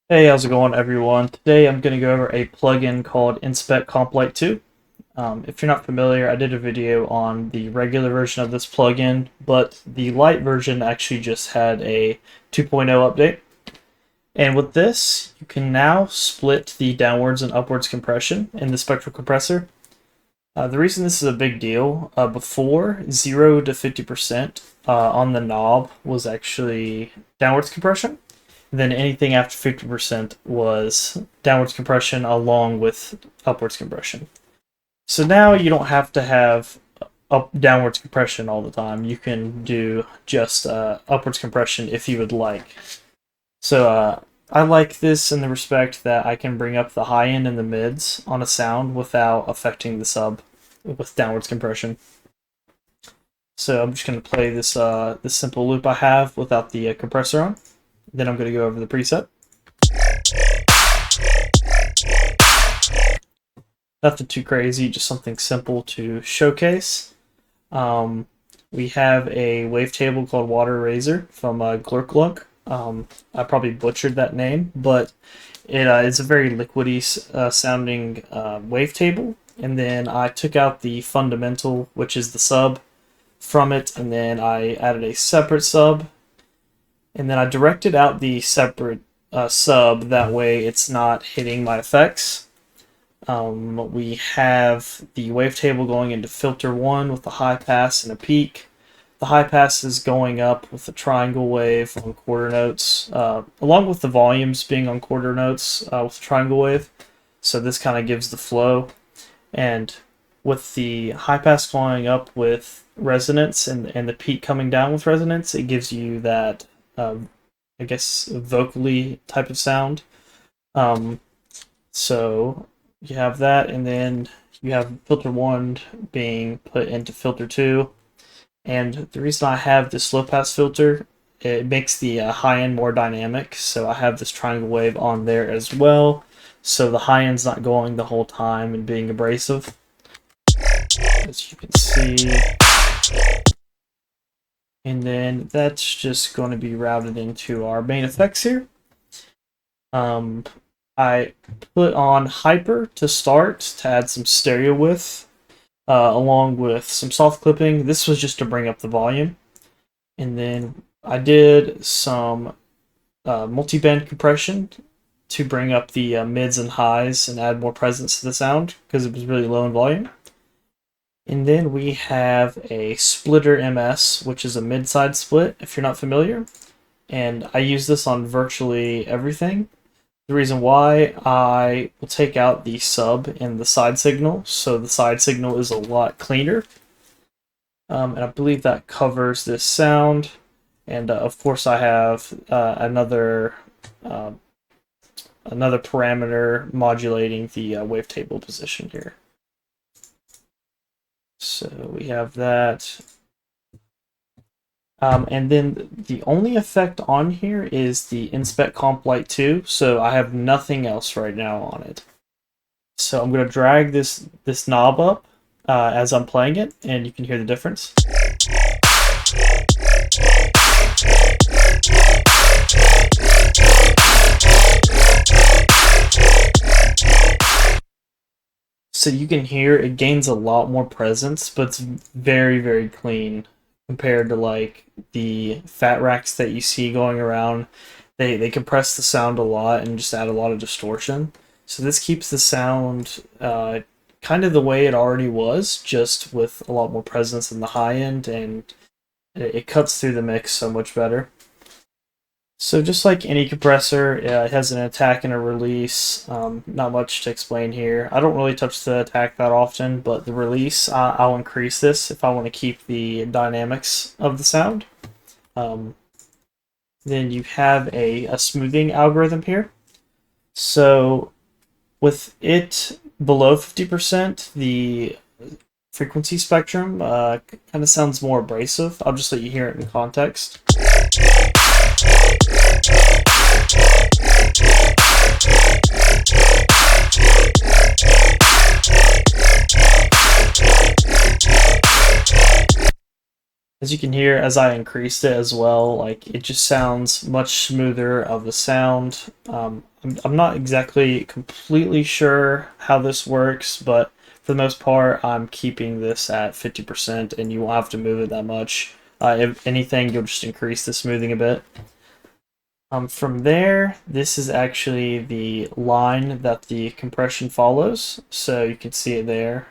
Hey, how's it going, everyone? Today I'm going to go over a plugin called N-Spec Comp 2. If you're not familiar, I did a video on the regular version of this plugin, but the light version actually just had a 2.0 update. And with this, you can now split the downwards and upwards compression in the spectral compressor. The reason this is a big deal, before 0 to 50% on the knob was actually downwards compression. Then anything after 50% was downwards compression along with upwards compression. So now you don't have to have downwards compression all the time. You can do just upwards compression if you would like. So I like this in the respect that I can bring up the high end and the mids on a sound without affecting the sub with downwards compression. So I'm just going to play this simple loop I have without the compressor on. Then I'm going to go over the preset. Nothing too crazy, just something simple to showcase. We have a wavetable called Water Razor from Glurklunk. I probably butchered that name, but it's a very liquidy sounding wavetable. And then I took out the fundamental, which is the sub, from it, and then I added a separate sub. And then I directed out the separate sub, that way it's not hitting my effects. We have the wavetable going into filter 1 with a high pass and a peak. The high pass is going up with a triangle wave on quarter notes, along with the volumes being on quarter notes with the triangle wave. So this kind of gives the flow. And with the high pass going up with resonance and the peak coming down with resonance, it gives you that I guess vocally type of sound. So you have that, and then you have filter 1 being put into filter 2. And the reason I have this low pass filter, it makes the high end more dynamic. So I have this triangle wave on there as well. So the high end's not going the whole time and being abrasive. As you can see. And then that's just going to be routed into our main effects here. I put on Hyper to start to add some stereo width, along with some soft clipping. This was just to bring up the volume. And then I did some multi-band compression to bring up the mids and highs and add more presence to the sound because it was really low in volume. And then we have a splitter MS, which is a mid-side split, if you're not familiar. And I use this on virtually everything. The reason why, I will take out the sub and the side signal, so the side signal is a lot cleaner. And I believe that covers this sound. And of course I have another parameter modulating the wavetable position here. So we have that. And then the only effect on here is the N-Spec Comp 2, so I have nothing else right now on it. So I'm going to drag this knob up as I'm playing it, and you can hear the difference. So you can hear it gains a lot more presence, but it's very, very clean compared to like the Phat racks that you see going around. They compress the sound a lot and just add a lot of distortion. So this keeps the sound kind of the way it already was, just with a lot more presence in the high end, and it cuts through the mix so much better. So just like any compressor, it has an attack and a release. Not much to explain here. I don't really touch the attack that often, but the release, I'll increase this if I want to keep the dynamics of the sound. Then you have a smoothing algorithm here. So with it below 50%, the frequency spectrum kind of sounds more abrasive. I'll just let you hear it in context. As you can hear, as I increased it as well, like it just sounds much smoother of the sound. I'm not exactly completely sure how this works, but for the most part, I'm keeping this at 50%, and you won't have to move it that much. If anything, you'll just increase the smoothing a bit. From there, this is actually the line that the compression follows, so you can see it there.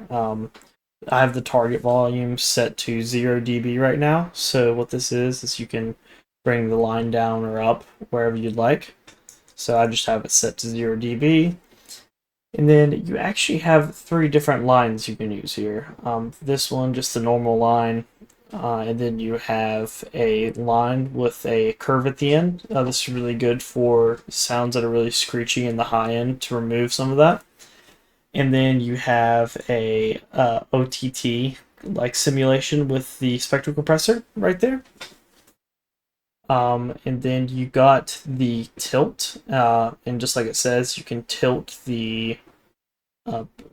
I have the target volume set to 0 dB right now, so what this is you can bring the line down or up wherever you'd like. So I just have it set to 0 dB. And then you actually have 3 different lines you can use here. This one, just the normal line, and then you have a line with a curve at the end. This is really good for sounds that are really screechy in the high end to remove some of that. And then you have a OTT like simulation with the spectral compressor right there. And then you got the tilt, and just like it says, you can tilt the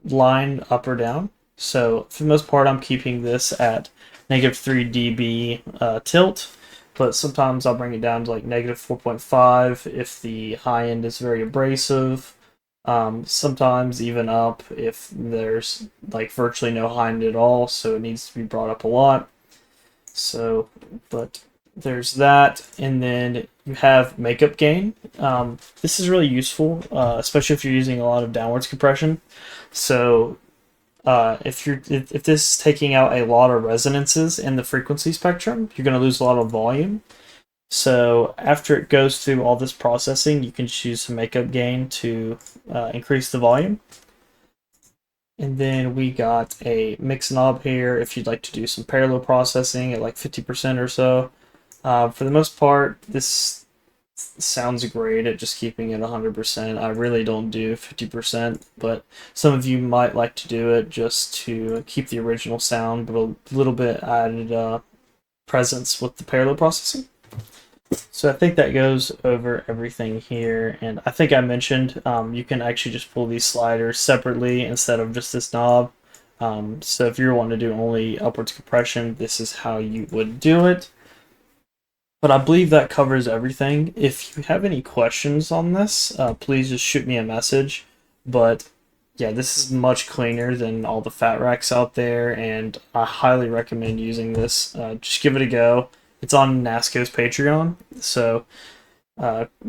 line up or down. So for the most part, I'm keeping this at -3 dB tilt, but sometimes I'll bring it down to like -4.5 if the high end is very abrasive. Sometimes even up if there's like virtually no high end at all, so it needs to be brought up a lot. So, but there's that, and then you have makeup gain. This is really useful, especially if you're using a lot of downwards compression. So if this is taking out a lot of resonances in the frequency spectrum, you're going to lose a lot of volume. So after it goes through all this processing, you can choose some makeup gain to increase the volume. And then we got a mix knob here if you'd like to do some parallel processing at like 50% or so. For the most part, this sounds great at just keeping it 100%. I really don't do 50%, but some of you might like to do it just to keep the original sound, but a little bit added presence with the parallel processing. So I think that goes over everything here, and I think I mentioned you can actually just pull these sliders separately instead of just this knob. So if you're wanting to do only upwards compression, this is how you would do it. But I believe that covers everything. If you have any questions on this, please just shoot me a message. But yeah, this is much cleaner than all the Phat racks out there, and I highly recommend using this. Just give it a go. It's on Nasco's Patreon, so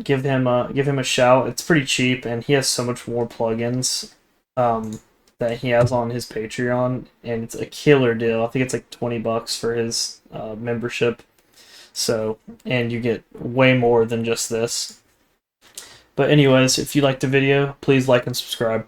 give him a shout. It's pretty cheap, and he has so much more plugins that he has on his Patreon, and it's a killer deal. I think it's like $20 for his membership. So, and you get way more than just this. But anyways, if you liked the video, please like and subscribe.